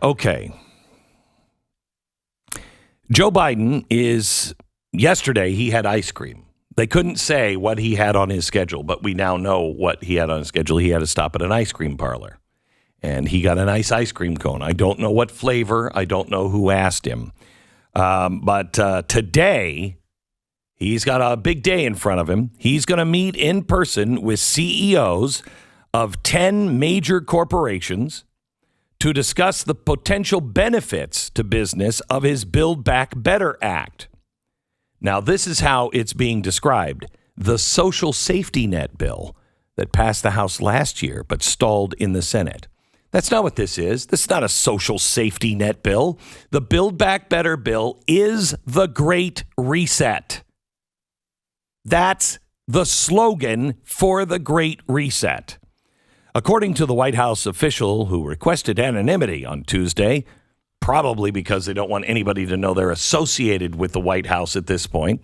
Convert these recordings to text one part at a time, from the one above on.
Okay. Joe Biden yesterday he had ice cream. They couldn't say what he had on his schedule, but we now know what he had on his schedule. He had to stop at an ice cream parlor, and he got a nice ice cream cone. I don't know what flavor. I don't know who asked him. But today, he's got a big day in front of him. He's going to meet in person with CEOs of 10 major corporations to discuss the potential benefits to business of his Build Back Better Act. Now, this is how it's being described. The social safety net bill that passed the House last year but stalled in the Senate. That's not what this is. This is not a social safety net bill. The Build Back Better bill is the Great Reset. That's the slogan for the Great Reset. According to the White House official who requested anonymity on Tuesday, probably because they don't want anybody to know they're associated with the White House at this point,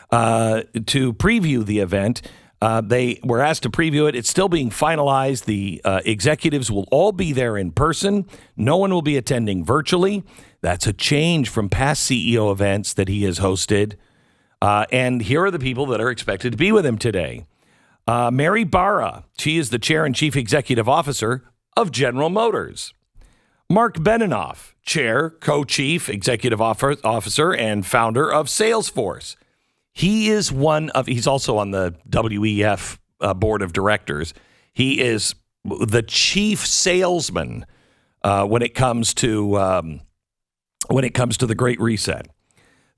to preview the event. They were asked to preview it. It's still being finalized. The executives will all be there in person. No one will be attending virtually. That's a change from past CEO events that he has hosted. And here are the people that are expected to be with him today. Mary Barra, she is the chair and chief executive officer of General Motors. Mark Benioff, chair, co-chief executive officer, and founder of Salesforce. He's also on the WEF board of directors. He is the chief salesman when it comes to the Great Reset.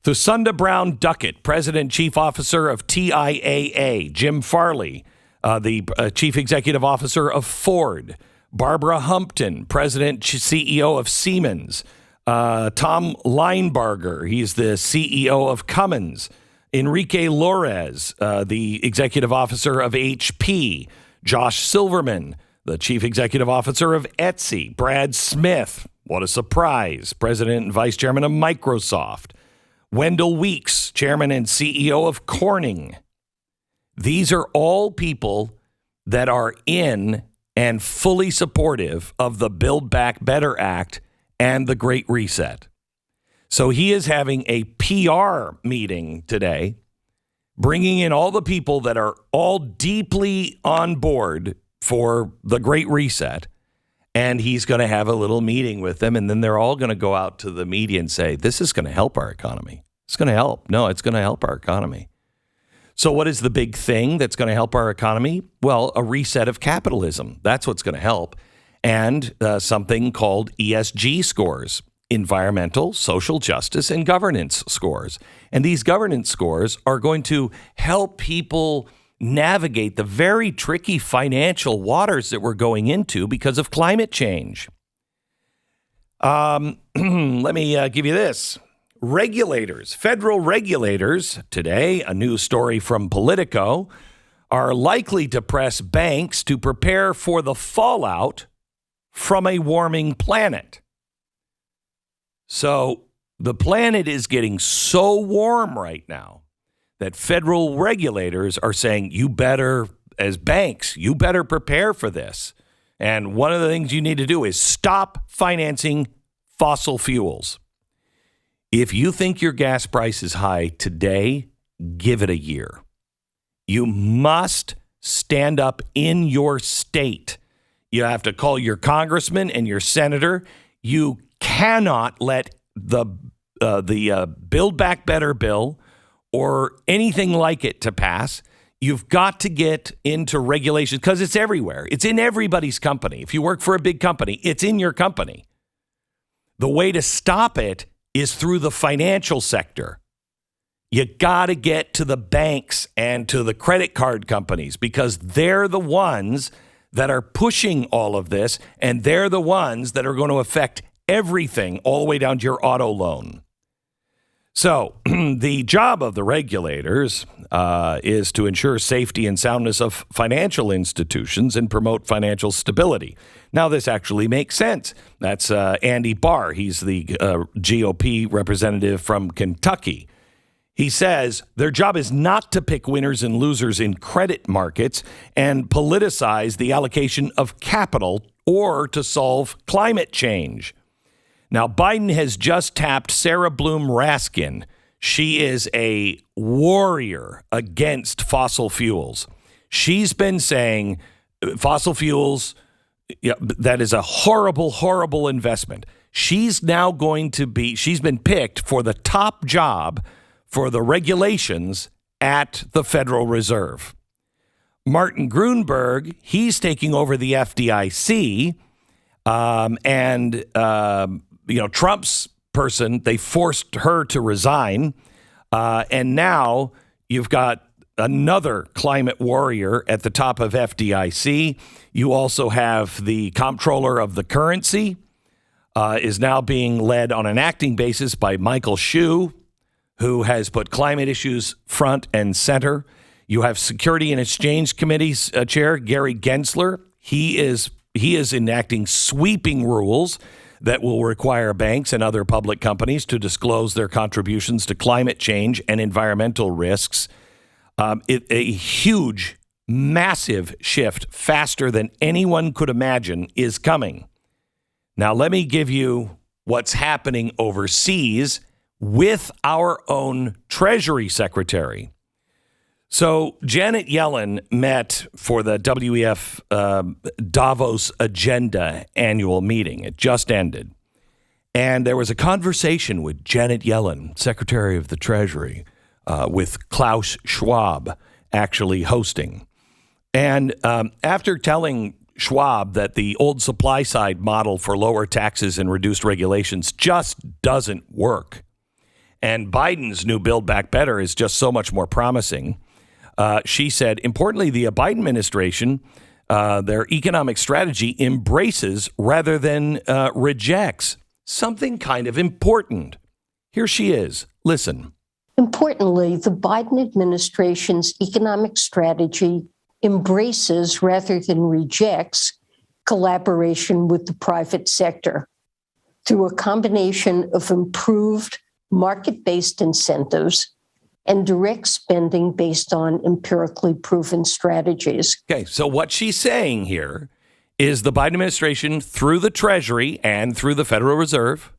Thusunda Brown Duckett, president chief officer of TIAA. Jim Farley, the chief executive officer of Ford. Barbara Humpton, president CEO of Siemens. Tom Linebarger, he's the CEO of Cummins. Enrique Lorez, the executive officer of HP. Josh Silverman, the chief executive officer of Etsy. Brad Smith, what a surprise, president and vice chairman of Microsoft. Wendell Weeks, chairman and CEO of Corning. These are all people that are in and fully supportive of the Build Back Better Act and the Great Reset. So he is having a PR meeting today, bringing in all the people that are all deeply on board for the Great Reset. And he's going to have a little meeting with them. And then they're all going to go out to the media and say, this is going to help our economy. It's going to help. No, it's going to help our economy. So what is the big thing that's going to help our economy? Well, a reset of capitalism. That's what's going to help. And something called ESG scores, environmental, social justice, and governance scores. And these governance scores are going to help people navigate the very tricky financial waters that we're going into because of climate change. Let me give you this. Regulators, federal regulators, today, a news story from Politico, are likely to press banks to prepare for the fallout from a warming planet. So the planet is getting so warm right now that federal regulators are saying, you better, as banks, you better prepare for this. And one of the things you need to do is stop financing fossil fuels. If you think your gas price is high today, give it a year. You must stand up in your state. You have to call your congressman and your senator. You cannot let the Build Back Better bill or anything like it to pass. You've got to get into regulations because it's everywhere. It's in everybody's company. If you work for a big company, it's in your company. The way to stop it is through the financial sector. You got to get to the banks and to the credit card companies because they're the ones that are pushing all of this, and they're the ones that are going to affect everything all the way down to your auto loan. So the job of the regulators is to ensure safety and soundness of financial institutions and promote financial stability. Now, this actually makes sense. That's Andy Barr. He's the GOP representative from Kentucky. He says their job is not to pick winners and losers in credit markets and politicize the allocation of capital or to solve climate change. Now, Biden has just tapped Sarah Bloom Raskin. She is a warrior against fossil fuels. She's been saying fossil fuels, that is a horrible, horrible investment. She's now she's been picked for the top job for the regulations at the Federal Reserve. Martin Gruenberg, he's taking over the FDIC, Trump's person, they forced her to resign, and now you've got another climate warrior at the top of FDIC. You also have the comptroller of the currency, is now being led on an acting basis by Michael Hsu, who has put climate issues front and center. You have Security and Exchange Committee's chair, Gary Gensler. He is enacting sweeping rules that will require banks and other public companies to disclose their contributions to climate change and environmental risks. A huge, massive shift, faster than anyone could imagine, is coming. Now, let me give you what's happening overseas with our own Treasury Secretary. So Janet Yellen met for the WEF Davos Agenda annual meeting. It just ended. And there was a conversation with Janet Yellen, Secretary of the Treasury, with Klaus Schwab actually hosting. And after telling Schwab that the old supply side model for lower taxes and reduced regulations just doesn't work, and Biden's new Build Back Better is just so much more promising, she said, importantly, the Biden administration, their economic strategy embraces rather than rejects something kind of important. Here she is. Listen. Importantly, the Biden administration's economic strategy embraces rather than rejects collaboration with the private sector through a combination of improved market-based incentives and direct spending based on empirically proven strategies. Okay, so what she's saying here is the Biden administration, through the Treasury and through the Federal Reserve,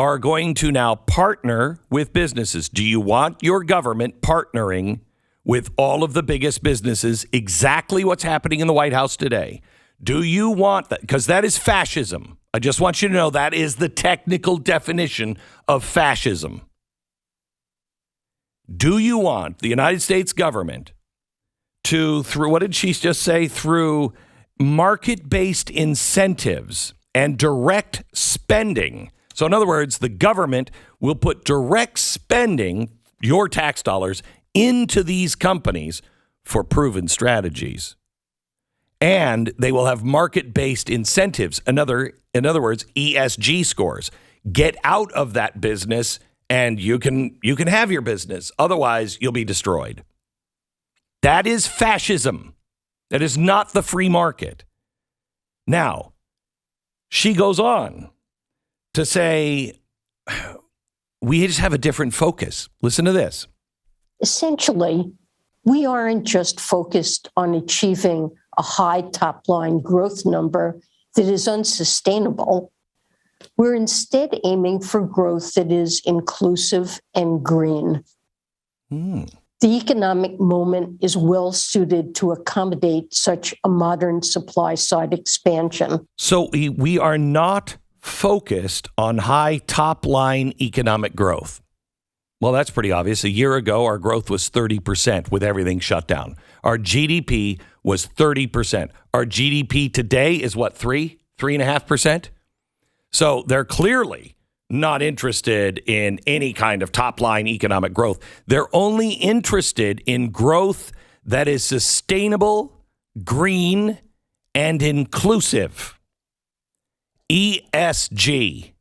are going to now partner with businesses. Do you want your government partnering with all of the biggest businesses? Exactly what's happening in the White House today. Do you want that? Because that is fascism. I just want you to know that is the technical definition of fascism. Do you want the United States government to, through, what did she just say, through market-based incentives and direct spending? So in other words, the government will put direct spending, your tax dollars, into these companies for proven strategies. And they will have market-based incentives. In other words, ESG scores. Get out of that business and you can have your business. Otherwise, you'll be destroyed. That is fascism. That is not the free market. Now, she goes on to say, we just have a different focus. Listen to this. Essentially, we aren't just focused on achieving a high top-line growth number that is unsustainable. We're instead aiming for growth that is inclusive and green. The economic moment is well suited to accommodate such a modern supply-side expansion. So we are not focused on high top-line economic growth. Well, that's pretty obvious. A year ago, our growth was 30% with everything shut down. Our GDP was 30%. Our GDP today is what, 3.5%? So they're clearly not interested in any kind of top-line economic growth. They're only interested in growth that is sustainable, green, and inclusive. ESG.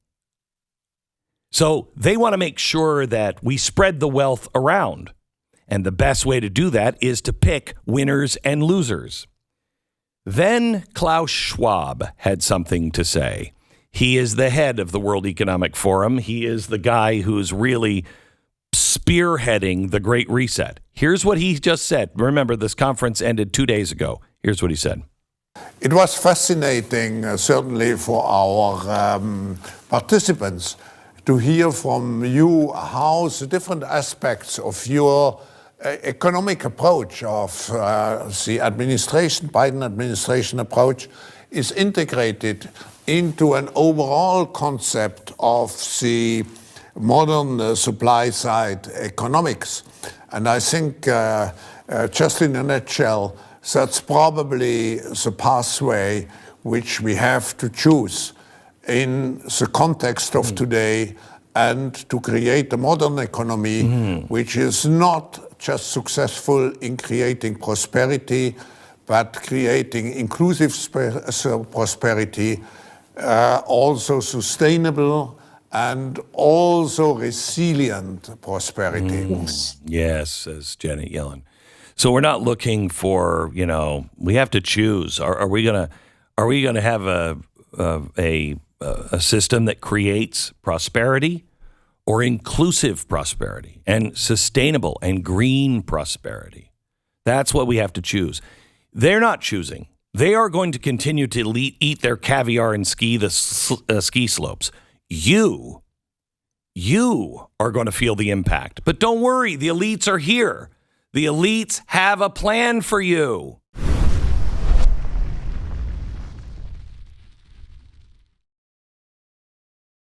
So they want to make sure that we spread the wealth around. And the best way to do that is to pick winners and losers. Then Klaus Schwab had something to say. He is the head of the World Economic Forum. He is the guy who's really spearheading the Great Reset. Here's what he just said. Remember, this conference ended 2 days ago. Here's what he said. It was fascinating, certainly for our participants, to hear from you how the different aspects of your economic approach of the Biden administration approach is integrated into an overall concept of the modern supply side economics. And I think, just in a nutshell, that's probably the pathway which we have to choose in the context of today, and to create a modern economy which is not just successful in creating prosperity, but creating inclusive prosperity, also sustainable and also resilient prosperity. Yes, says Janet Yellen. So we're not looking for, we have to choose. Are we gonna have a system that creates prosperity, or inclusive prosperity and sustainable and green prosperity? That's what we have to choose. They're not choosing. They are going to continue to eat their caviar and ski the ski slopes. You are going to feel the impact. But don't worry, the elites are here. The elites have a plan for you.